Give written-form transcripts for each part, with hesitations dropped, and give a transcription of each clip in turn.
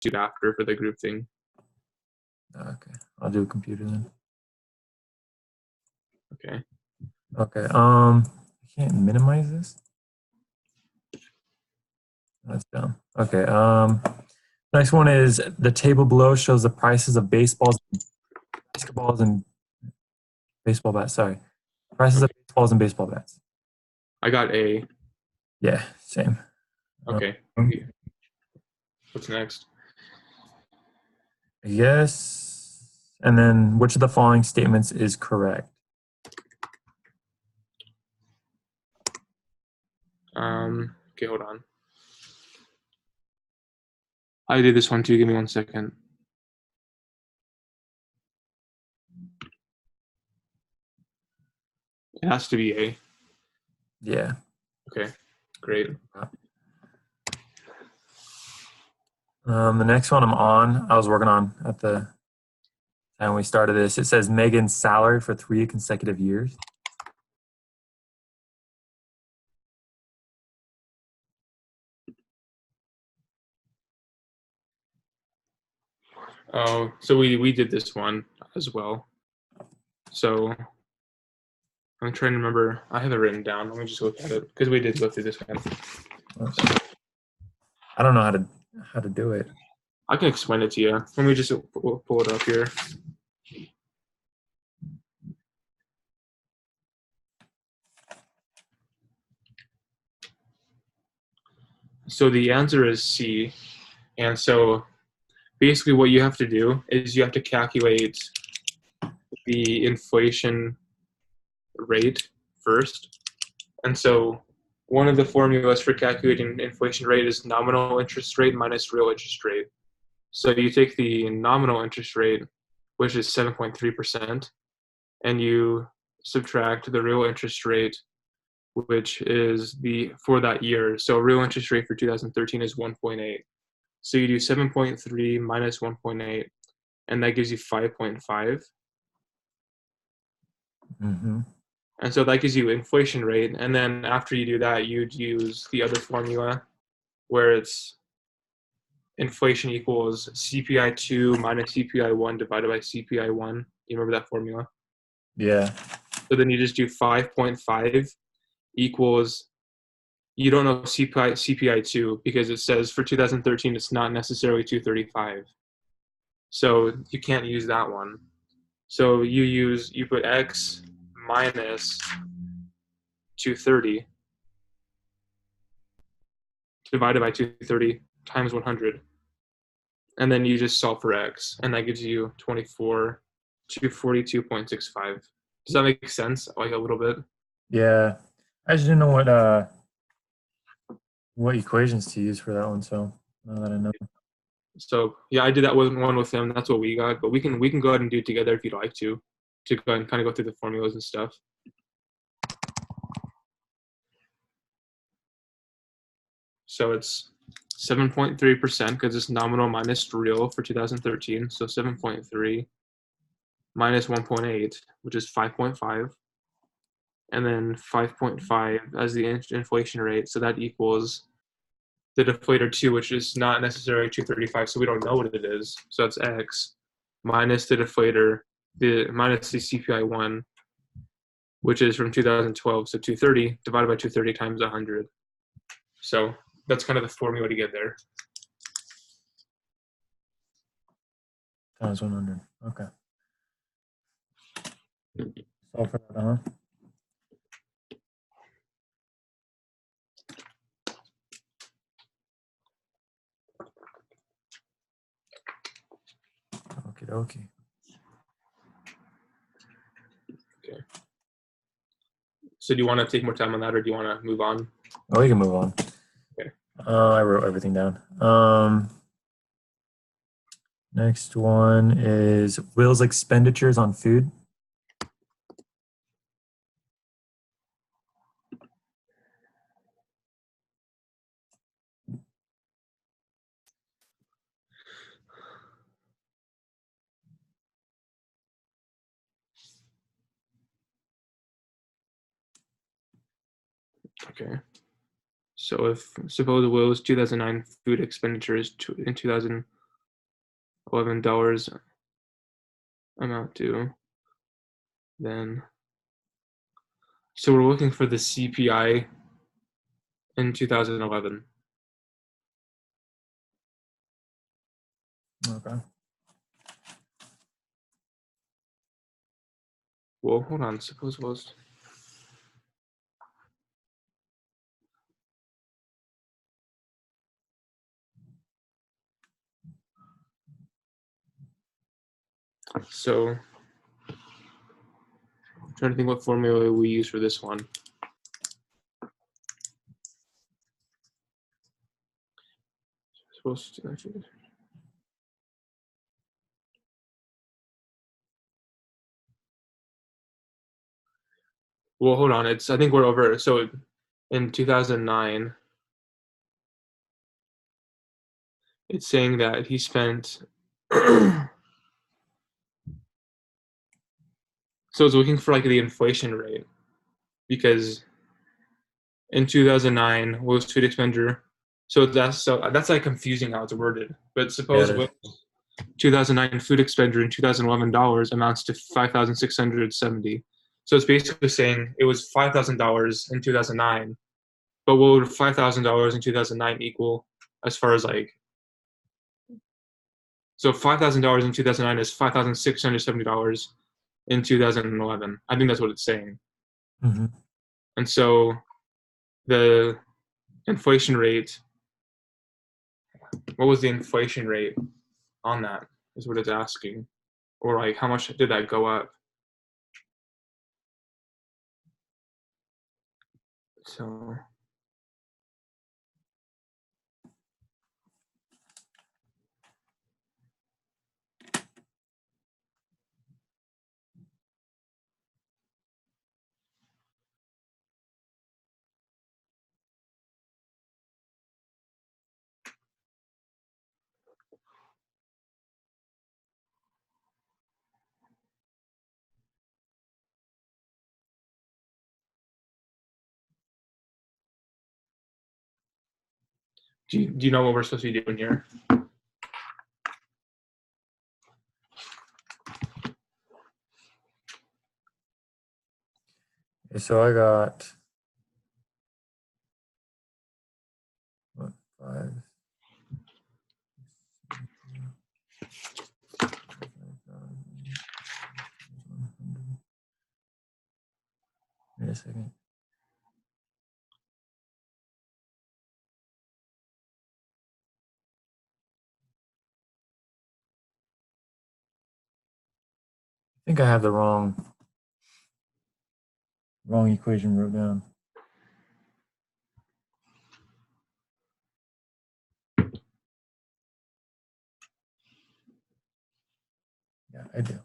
substitute after for the group thing. Okay, I'll do a computer then. Okay. Okay, I can't minimize this. That's dumb. Okay, next one is the table below shows the prices of baseballs, basketballs, and baseball bats. Sorry, prices of baseballs and baseball bats. I got A. Yeah, same. Okay. What's next? Yes. And then which of the following statements is correct? Okay, hold on. I did this one too. Give me 1 second. It has to be A. Yeah. Okay, great. The next one I was working on at the time we started this. It says Megan's salary for 3 consecutive years. Oh, so we did this one as well. So I'm trying to remember. I have it written down. Let me just look at it because we did go through this one. Okay. I don't know how to do it. I can explain it to you. Let me just pull it up here. So the answer is C. And so basically what you have to do is you have to calculate the inflation rate first. And so one of the formulas for calculating inflation rate is nominal interest rate minus real interest rate. So you take the nominal interest rate, which is 7.3%, and you subtract the real interest rate, which is for that year. So real interest rate for 2013 is 1.8. So you do 7.3 minus 1.8, and that gives you 5.5. Mm-hmm. And so that gives you inflation rate. And then after you do that, you'd use the other formula where it's inflation equals CPI2 minus CPI1 divided by CPI1. You remember that formula? Yeah. So then you just do 5.5 equals, you don't know CPI2 because it says for 2013 it's not necessarily 235. So you can't use that one. So you put X minus 230 divided by 230 times 100. And then you just solve for X, and that gives you 242.65. Does that make sense? Like a little bit? Yeah. I just didn't know what equations to use for that one, so now that I know. So yeah, I did that one with him. That's what we got. But we can go ahead and do it together if you'd like to go ahead and kind of go through the formulas and stuff. So it's 7.3% because it's nominal minus real for 2013. So 7.3 minus 1.8, which is 5.5. And then 5.5 as the inflation rate. So that equals the deflator 2, which is not necessarily 235, so we don't know what it is. So that's X minus the deflator, minus the CPI 1, which is from 2012, so 230 divided by 230 times 100. So that's kind of the formula to get there. Times 100. Okay. Solve for that, huh? Okie dokie. Okay. So do you want to take more time on that, or do you want to move on? Oh, we can move on. Okay. I wrote everything down. Next one is Will's expenditures on food. Okay. So if suppose Will's 2009 food expenditures in 2000 $11 amount due. Then, so we're looking for the CPI in 2011. Okay. Well, hold on. Suppose it was. So, I'm trying to think what formula we use for this one. Supposed to actually. Well, hold on. I think we're over. So, in 2009, it's saying that he spent. So it's looking for like the inflation rate because in 2009 what was food expenditure. So that's like confusing how it's worded. But suppose Yeah, 2009 food expenditure in 2011 dollars amounts to 5,670. So it's basically saying it was $5,000 in 2009, but what would $5,000 in 2009 equal as far as like? So $5,000 in 2009 is $5,670 in 2011. I think that's what it's saying. mm-hmm. And so the inflation rate, what was the inflation rate on that is what it's asking. Or like how much did that go up? So do you know what we're supposed to be doing here? So I got what, 5. Wait a second. I think I have the wrong equation wrote down. Yeah, I do.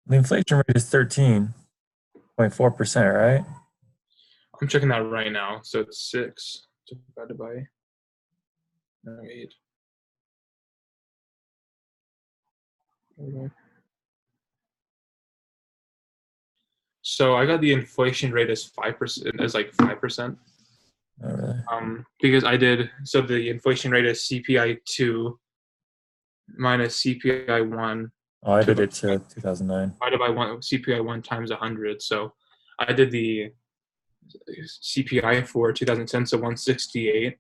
The inflation rate is 13.4%, right? I'm checking that right now. So it's 6 divided by 8. Okay. So I got the inflation rate as 5%, as like 5%. Oh, really? Because I did, so the inflation rate is CPI 2 minus CPI 1 Oh, I did it to 2009. divided by CPI 1 times 100. So I did the CPI for 2010, so 168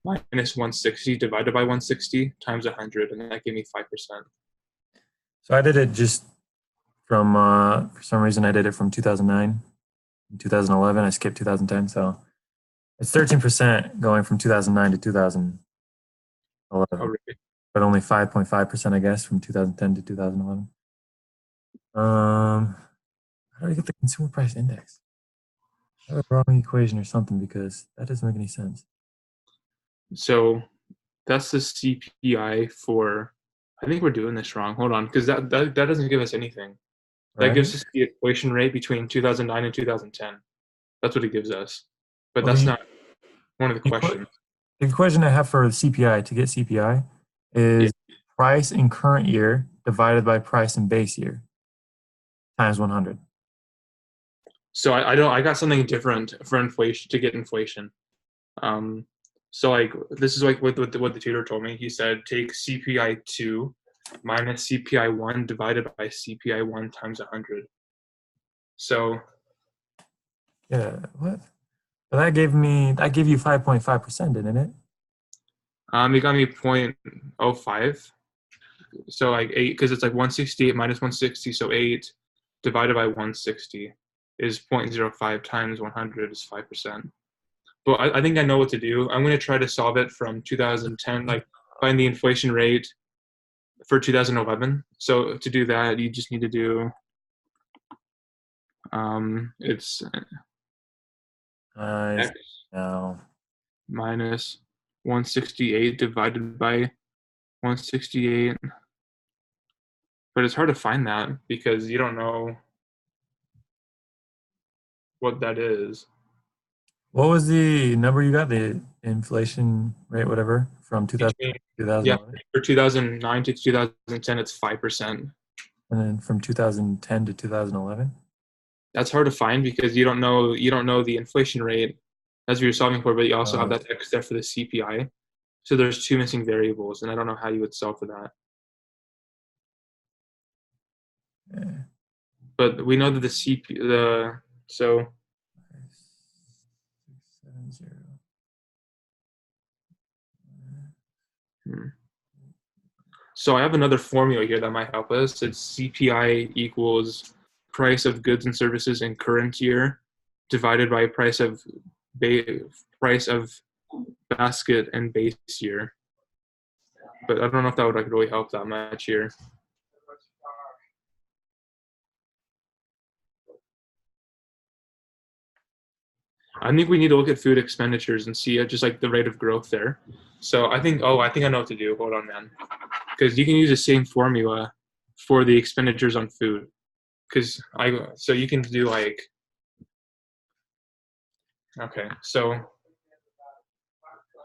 minus 160 divided by 160 times 100, and that gave me 5%. So I did it just from, for some reason, I did it from 2009 and 2011. I skipped 2010. So it's 13% going from 2009 to 2011, Oh, really? but only 5.5%, I guess, from 2010 to 2011. How do I get the consumer price index? I have a wrong equation or something because that doesn't make any sense. So that's the CPI for. I think we're doing this wrong. Hold on, because that doesn't give us anything. That right? gives us the inflation rate between 2009 and 2010. That's what it gives us. But Well, that's not one of the the, equa- questions. the equation I have for the CPI to get CPI Yeah. is price in current year divided by price in base year times 100. So I got something different for inflation to get inflation. Um, so like this is like what the tutor told me. He said take CPI 2 minus CPI 1 divided by CPI 1 times 100. So Yeah, what? Well, that gave you 5.5%, didn't it? it got me 0.05. So like 8, because it's like 168 minus 160, so 8 divided by 160 is 0.05 times 100 is 5%. But I think I know what to do. I'm going to try to solve it from 2010, like find the inflation rate for 2011. So to do that, you just need to do it's Nice. x No. minus 168 divided by 168. But it's hard to find that because you don't know what that is. What was the number you got? The inflation rate, whatever, from 2000 Between, yeah, 2011? for 2009 to 2010, it's 5%. And then from 2010 to 2011? That's hard to find because you don't know the inflation rate. That's what you're solving for, but you also have Uh, that extra for the CPI. So there's two missing variables, and I don't know how you would solve for that. yeah. But we know that the CP the so 670. hmm. So I have another formula here that might help us. It's CPI equals price of goods and services in current year divided by price of basket and base year. But I don't know if that would like really help that much here. I think we need to look at food expenditures and see just like the rate of growth there. So I think I know what to do. Hold on, man. Because you can use the same formula for the expenditures on food. So you can do like okay, so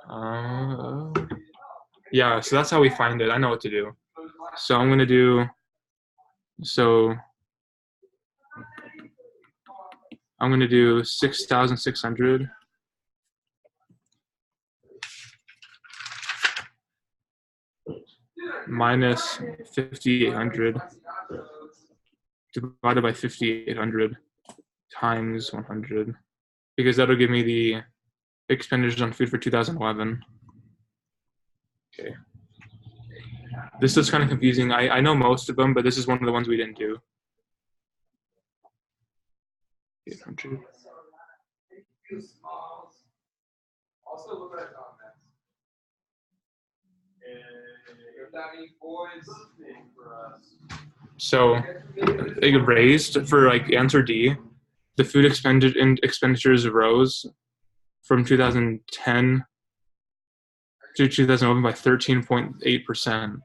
uh, yeah, so that's how we find it. I know what to do. So I'm gonna do so I'm gonna do 6,600 minus 5,800 divided by 5,800 times 100 because that'll give me the expenditures on food for 2011. Okay. This is kind of confusing. I know most of them, but this is one of the ones we didn't do. 800. So it raised for like answer D. The food expenditures rose from 2010 to 2011 by 13.8%.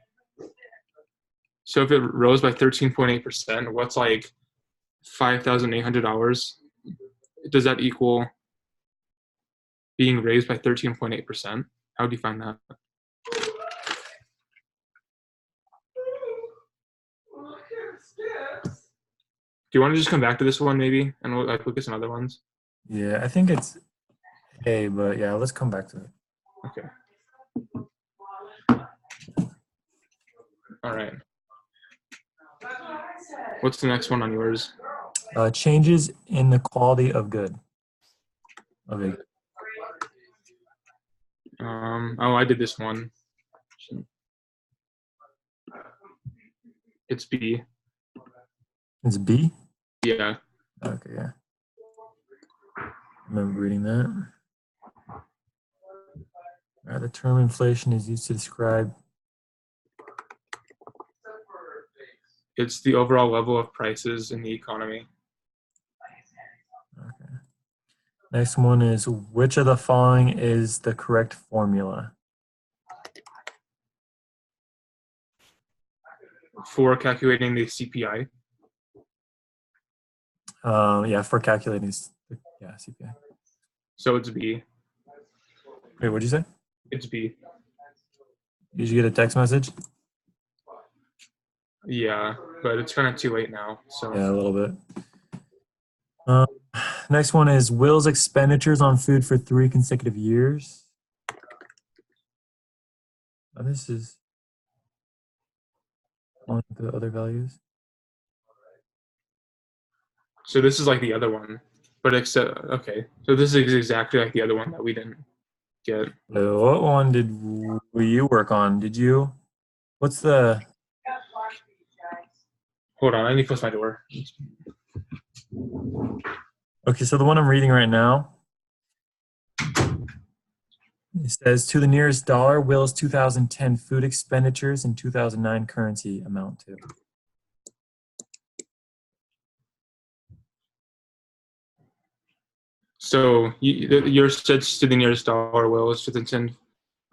So if it rose by 13.8%, what's like $5,800? Does that equal being raised by 13.8%? How do you find that? Do you want to just come back to this one maybe and we'll like look at some other ones? Yeah, I think it's A, but yeah, let's come back to it. Okay. All right. What's the next one on yours? Changes in the quality of good. Okay. I did this one. It's B. It's B? Yeah. Okay, yeah. Remember reading that. All right, the term inflation is used to describe. It's the overall level of prices in the economy. Okay. Next one is which of the following is the correct formula? For calculating the CPI. Yeah, for calculating, CPI. So it's B. Wait, what'd you say? It's B. Did you get a text message? Yeah, but it's kind of too late now. So Yeah, a little bit. Next one is Will's expenditures on food for 3 consecutive years. This is one of the other values. So this is like the other one, but except okay. So this is exactly like the other one that we didn't get. What one did you work on? Did you? What's the? Hold on, I need to close my door. Okay, so the one I'm reading right now. It says to the nearest dollar, Will's 2010 food expenditures and 2009 currency amount to. So yours said to the nearest dollar. Will is to the 10.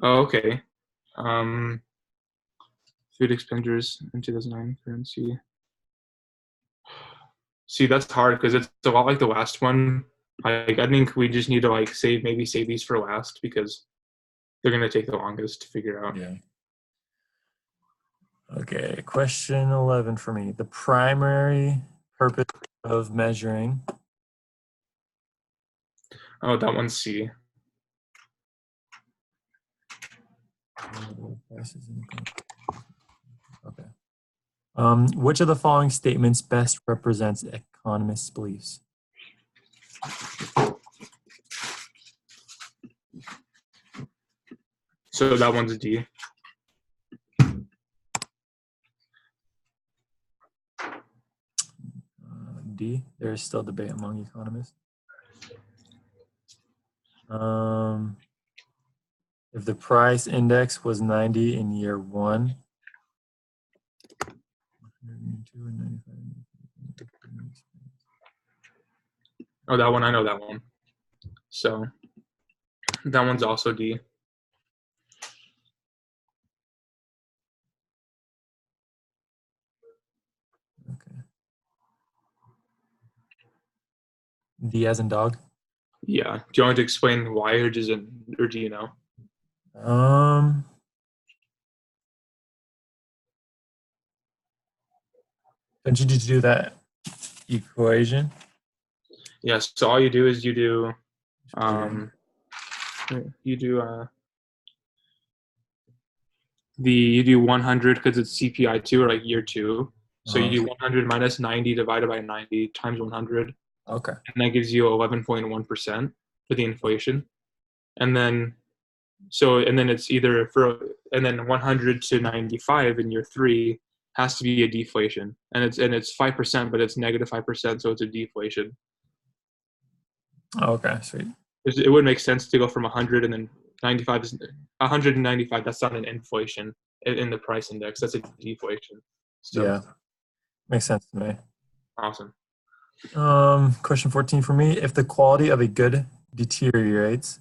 Oh, okay. Food expenditures in 2009 currency. See, that's hard because it's a lot like the last one. Like, I think we just need to like save these for last because they're gonna take the longest to figure out. Yeah. Okay, question 11 for me. The primary purpose of measuring. Oh, that one's C. Okay. Which of the following statements best represents economists' beliefs? So that one's a D. D. There is still debate among economists. If the price index was 90 in year 1, Oh, that one, I know that one. So that one's also D. Okay. D as in dog? Yeah. Do you want to explain why, or do you know? Don't you just do that equation? Yeah. So all you do is you do 100 because it's CPI 2 or like year 2. So you do 100 minus 90 divided by 90 times 100. Okay. And that gives you 11.1% for the inflation. And then it's either and then 100 to 95 in year 3 has to be a deflation. And it's 5%, but it's negative 5%, so it's a deflation. Okay, sweet. It would make sense to go from 100 and then 95 is 195. That's not an inflation in the price index. That's a deflation. So, yeah, makes sense to me. Awesome. Question 14 for me. If the quality of a good deteriorates,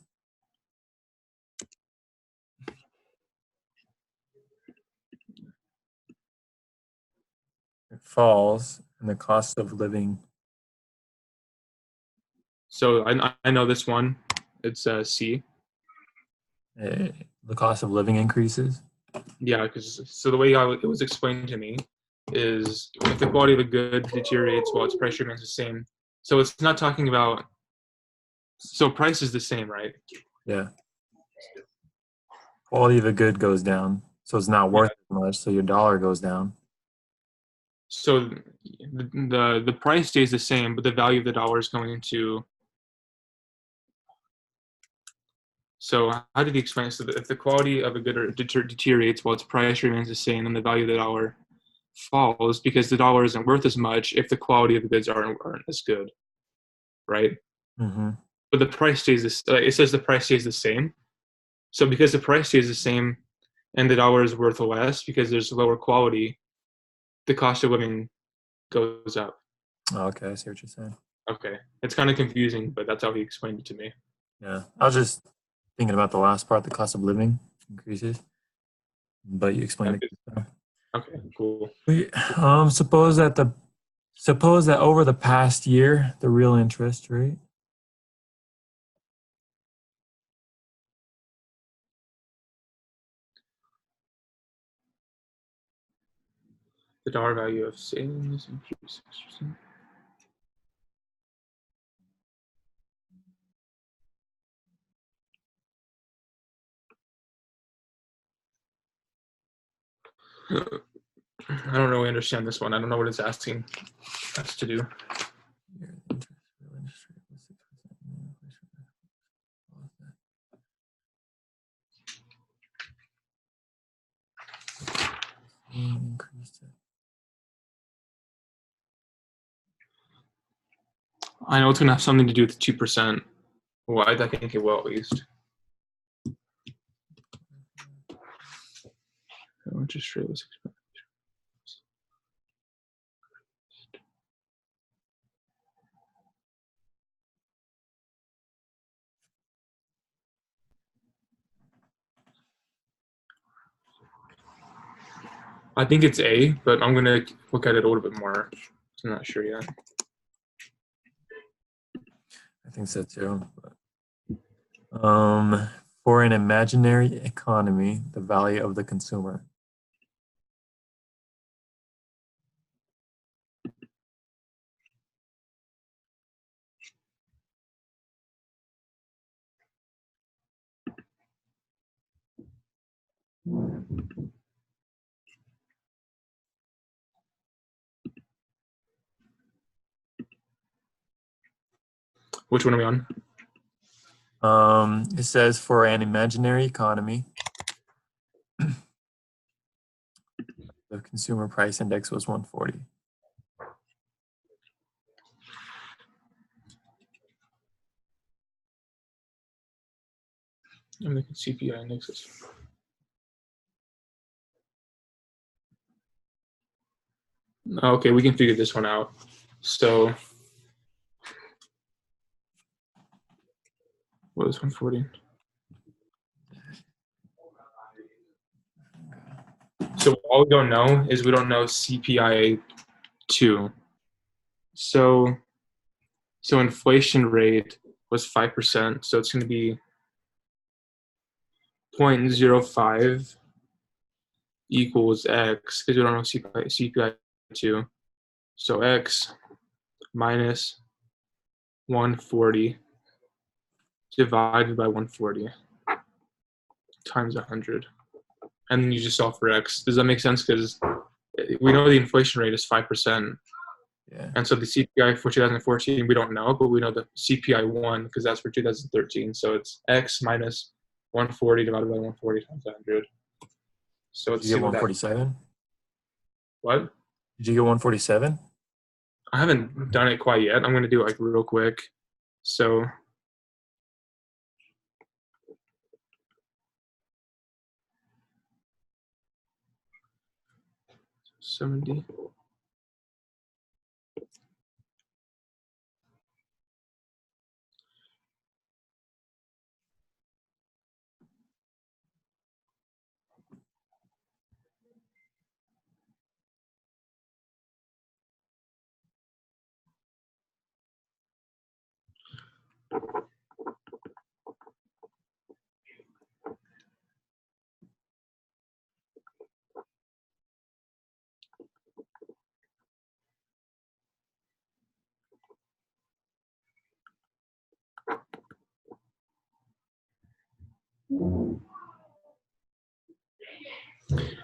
it falls, and the cost of living. So I know this one. It's C. The cost of living increases. Yeah, because the way it was explained to me is if the quality of a good deteriorates while its price remains the same. So it's not talking about. So price is the same, right? Yeah. Quality of a good goes down, so it's not worth as much. So your dollar goes down. So the price stays the same, but the value of the dollar is going into. So how did he explain it? So if the quality of a good deteriorates while its price remains the same, then the value of the dollar falls because the dollar isn't worth as much if the quality of the goods aren't as good, right? Mm-hmm. But the price stays this. It says the price stays the same. So because the price stays the same, and the dollar is worth less because there's lower quality, the cost of living goes up. Oh, okay, I see what you're saying. Okay, it's kind of confusing, but that's how he explained it to me. Yeah, I was just thinking about the last part, the cost of living increases, but you explained it. Okay, cool. Suppose that the Suppose that over the past year, the real interest rate the dollar value of savings increased 6%. I don't really understand this one. I don't know what it's asking us to do. I know it's going to have something to do with 2%. Well, I think it will at least. Interest rate was expected. I think it's A, but I'm going to look at it a little bit more. I'm not sure yet. I think so too. For an imaginary economy, the value of the consumer. Which one are we on? It says for an imaginary economy, the consumer price index was 140. I'm looking CPI indexes. Okay, we can figure this one out. So, what is 140? So all we don't know is we don't know CPI 2. So inflation rate was 5%. So it's going to be 0.05 equals X because we don't know CPI 2. So X minus 140 divided by 140 times 100. And then you just solve for X. Does that make sense? Because we know the inflation rate is 5%. Yeah. And so the CPI for 2014, we don't know, but we know the CPI 1 because that's for 2013. So it's X minus 140 divided by 140 times 100. So let's Did you see get what that. 147? What? Did you get 147? I haven't done it quite yet. I'm going to do it like real quick. So 70.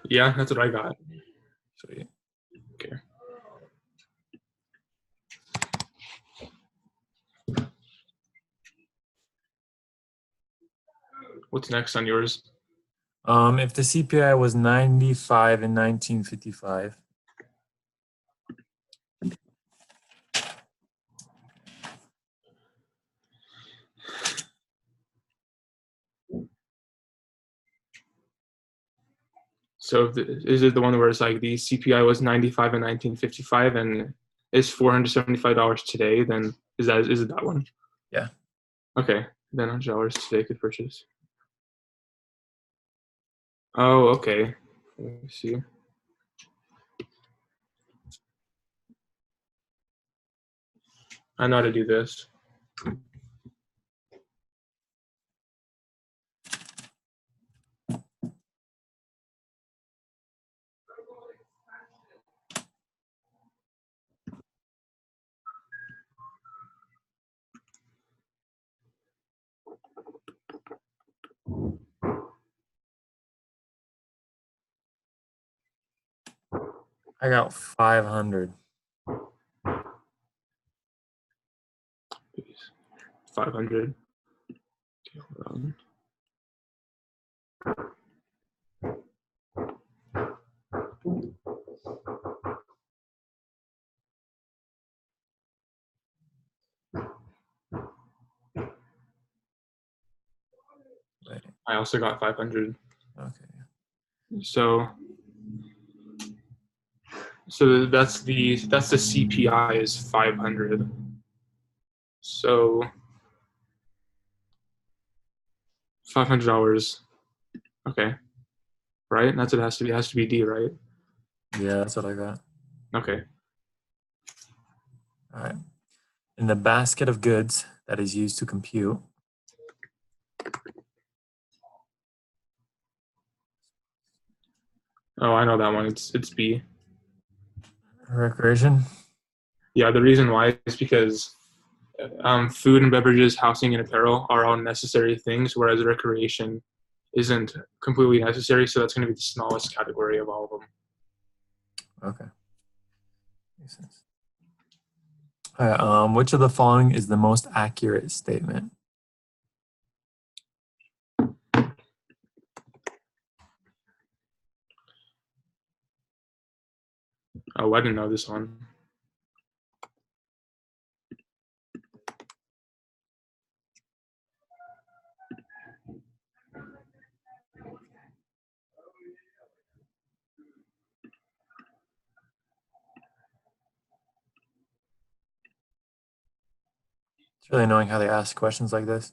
Yeah, that's what I got. Sweet. Okay. What's next on yours? If the CPI was 95 in 1955, So is it the one where it's like the CPI was 95 in 1955 and is $475 today? Then is it that one? Yeah. Okay, then $100 today could purchase. Oh, okay. Let me see. I know how to do this. I got 500. 500. Okay, hold on. Wait, I also got 500. okay. So that's the CPI is 500. So $500. Okay, right? That's what it has to be. It has to be D, right? Yeah, that's what I got. Okay. All right. In the basket of goods that is used to compute, Oh, I know that one. It's B. recreation. Yeah, the reason why is because food and beverages, housing and apparel are all necessary things, whereas recreation isn't completely necessary. So that's going to be the smallest category of all of them. Okay. Makes sense. All right, which of the following is the most accurate statement? Oh, I didn't know this one. It's really annoying how they ask questions like this.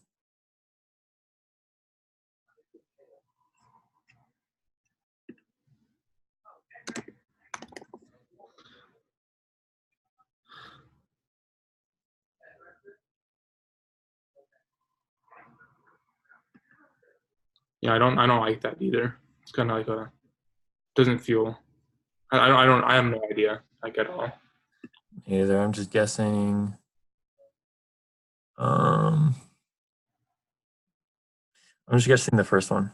Yeah, I don't like that either. It's kind of like a doesn't feel. I have no idea like at all. Either I'm just guessing. I'm just guessing the first one.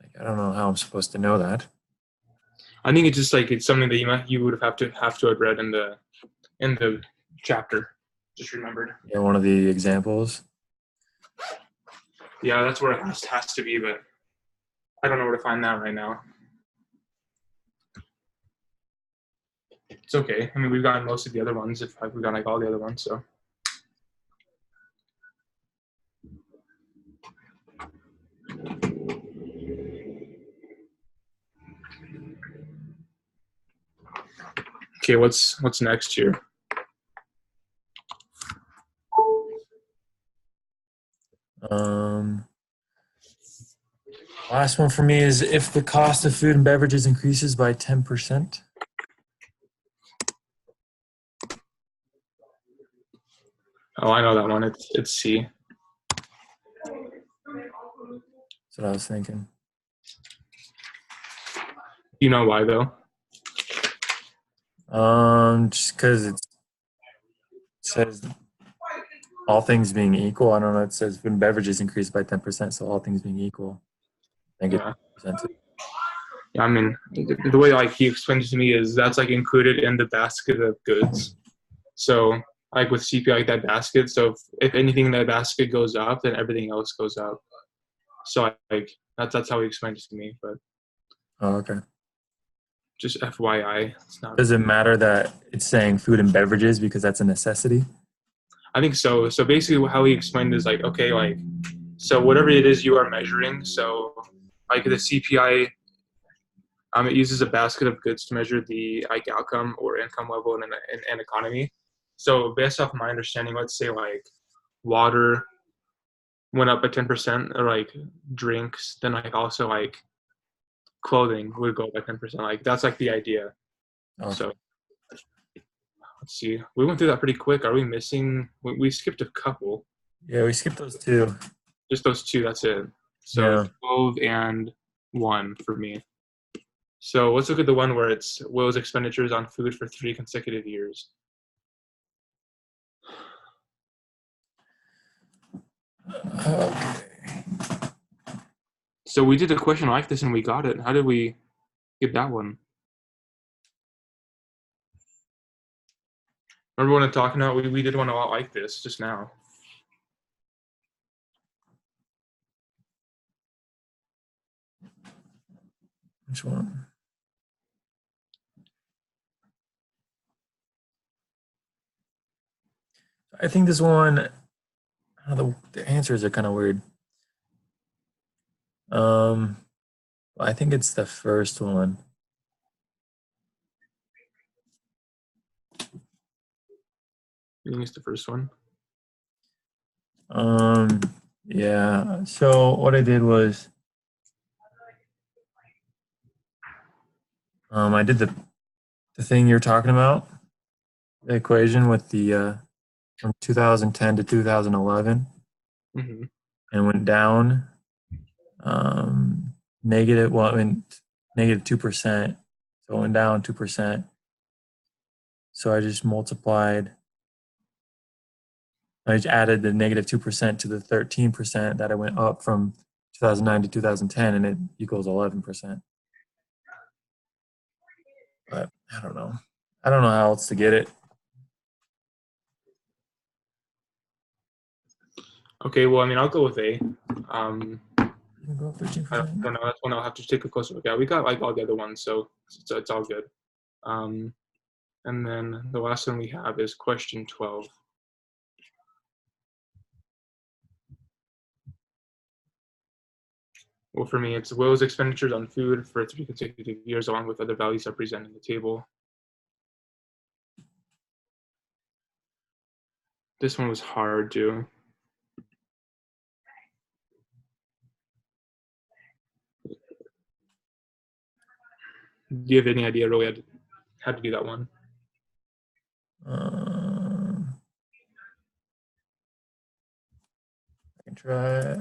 Like, I don't know how I'm supposed to know that. I think it's just like it's something that you would have to have read in the chapter. Just remembered. Yeah, one of the examples. Yeah, that's where it has to be, but I don't know where to find that right now. It's okay. I mean, we've gotten most of the other ones. If we've got like all the other ones, so. Okay, what's next here? Last one for me is if the cost of food and beverages increases by 10%. Oh, I know that one. It's C. That's what I was thinking. You know why though? Just because it says all things being equal. I don't know. It says food and beverages increase by 10%, so all things being equal, I think Yeah. it's presented. Yeah, I mean, the way like he explained it to me is that's like included in the basket of goods. So like with CPI, like that basket. So if anything in that basket goes up, then everything else goes up. So like that's how he explained it to me. But Oh, okay. just FYI, it's not. Does it matter that it's saying food and beverages because that's a necessity? I think so. So basically, how he explained is like, okay, like, so whatever it is you are measuring. So like the CPI, it uses a basket of goods to measure the like outcome or income level in an economy. So based off my understanding, let's say like water, went up by 10%, or like drinks, then like also like clothing would go up by 10%. Like that's like the idea. Okay. So let's see. We went through that pretty quick. Are we missing? We skipped a couple. Yeah, we skipped those two. Just those two. That's it. So Yeah. 12 and 1 for me. So let's look at the one where it's Will's expenditures on food for 3 consecutive years. Okay. So we did a question like this and we got it. How did we get that one? Remember when I'm talking about? We did one a lot like this just now. Which one? I think this one, the answers are kind of weird. I think it's the first one. You think it's the first one? Yeah. So what I did was, I did the thing you're talking about, the equation with the from 2010 to 2011, Mm-hmm. and went down negative. Well, I mean negative 2%. So it went down 2%. So I just multiplied. I just added the negative 2% to the 13% that I went up from 2009 to 2010, and it equals 11%. But I don't know. I don't know how else to get it. Okay, well, I mean, I'll go with A. You can go up 13%. I don't know. That's one I'll have to take a closer look at. We got like all the other ones, so it's all good. And then the last one we have is question 12. Well, for me, it's Will's expenditures on food for 3 consecutive years, along with other values are presented in the table. This one was hard too. Do you have any idea really how to do that one? I can try.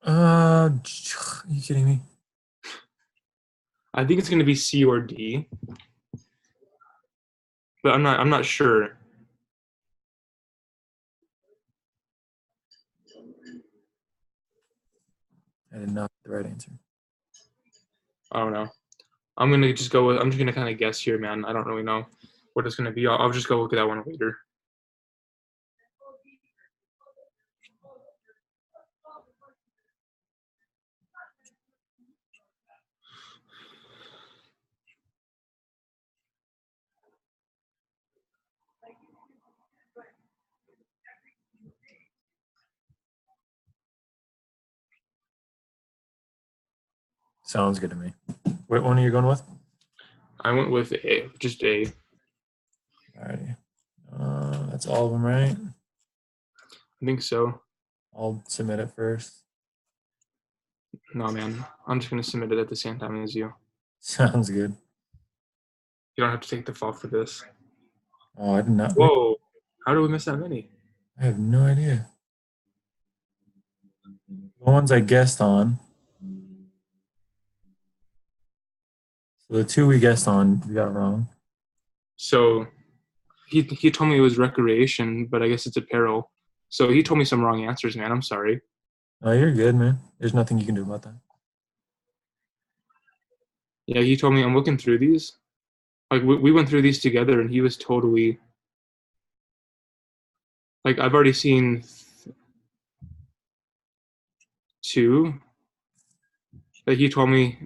Are you kidding me? I think it's going to be C or D, but I'm not sure. I did not get the right answer. I don't know. I'm just gonna kind of guess here, man. I don't really know what it's gonna be. I'll just go look at that one later. Sounds good to me. What one are you going with? I went with A, just A. Alrighty. That's all of them, right? I think so. I'll submit it first. No, man. I'm just gonna submit it at the same time as you. Sounds good. You don't have to take the fall for this. Oh, I did not. Whoa! How did we miss that many? I have no idea. The ones I guessed on. So the two we guessed on, we got wrong. So he told me it was recreation, but I guess it's apparel. So he told me some wrong answers, man. I'm sorry. Oh, you're good, man. There's nothing you can do about that. Yeah, he told me I'm looking through these. Like we went through these together, and he was totally like I've already seen two that he told me.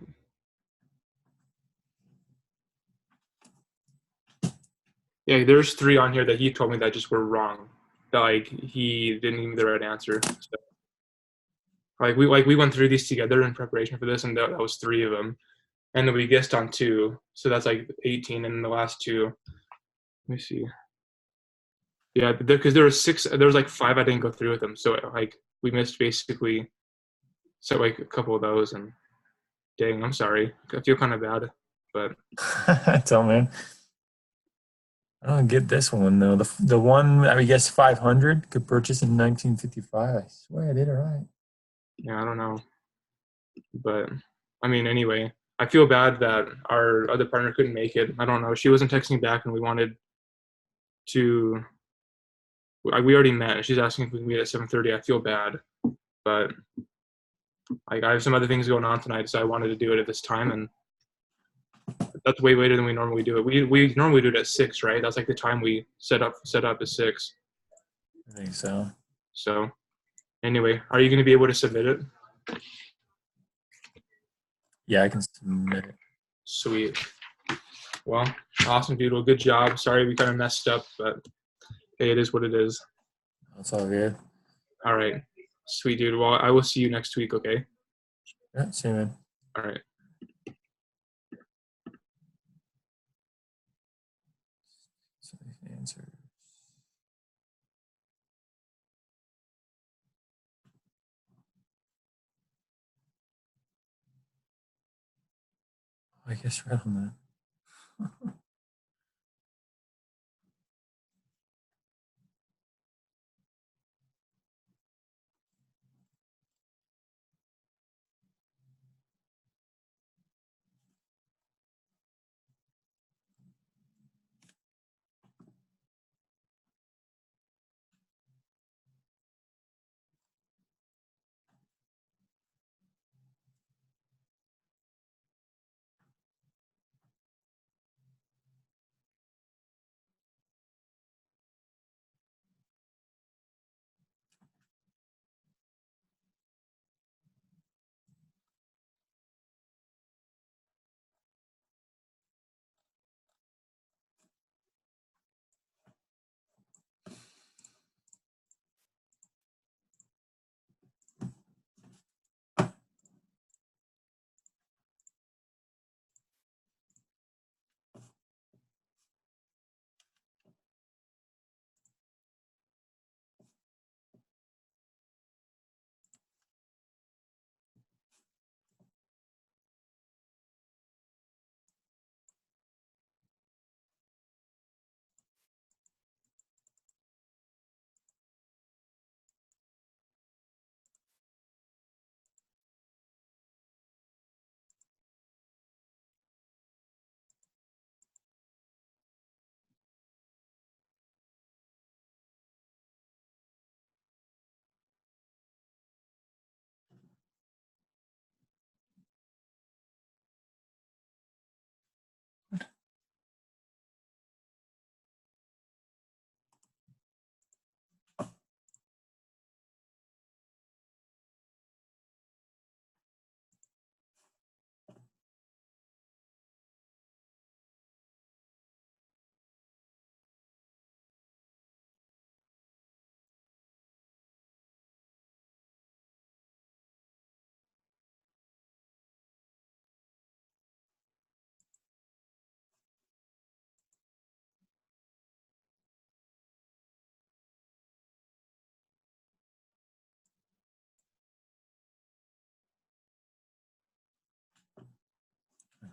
Yeah, there's three on here that he told me that just were wrong. That like he didn't give me the right answer. So, like we went through these together in preparation for this, and that was three of them. And then we guessed on two, so that's like 18. And the last two, let me see. Yeah, because there were six. There was like five I didn't go through with them, so like we missed basically. So like a couple of those, and dang, I'm sorry. I feel kind of bad, but Tell man. I don't get this one though. The one I guess 500 could purchase in 1955. I swear I did it right. yeah, I don't know. But I mean, anyway, I feel bad that our other partner couldn't make it. I don't know. She wasn't texting back, and we wanted to. We already met. She's asking if we can meet at 7:30. I feel bad, but like I have some other things going on tonight, so I wanted to do it at this time, and that's way later than we normally do it. We normally do it at 6, right? That's like the time we set up at 6. I think so. So anyway, are you going to be able to submit it? Yeah, I can submit it. Sweet. Well, awesome, dude. Well, good job. Sorry we kind of messed up, but hey, it is what it is. That's all good. All right. Sweet, dude. Well, I will see you next week, okay? Yeah, see you, man. All right. So answer. I guess right on that.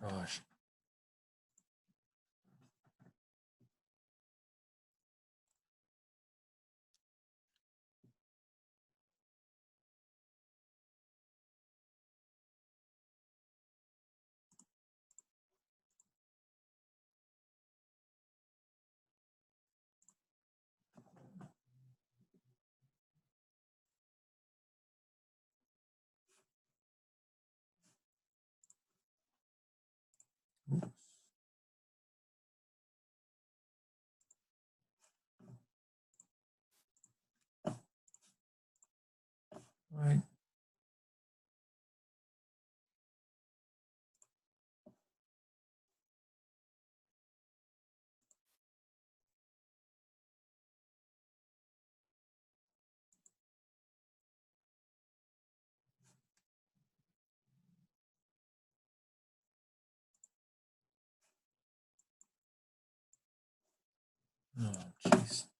Oh my gosh. All right. Oh, jeez.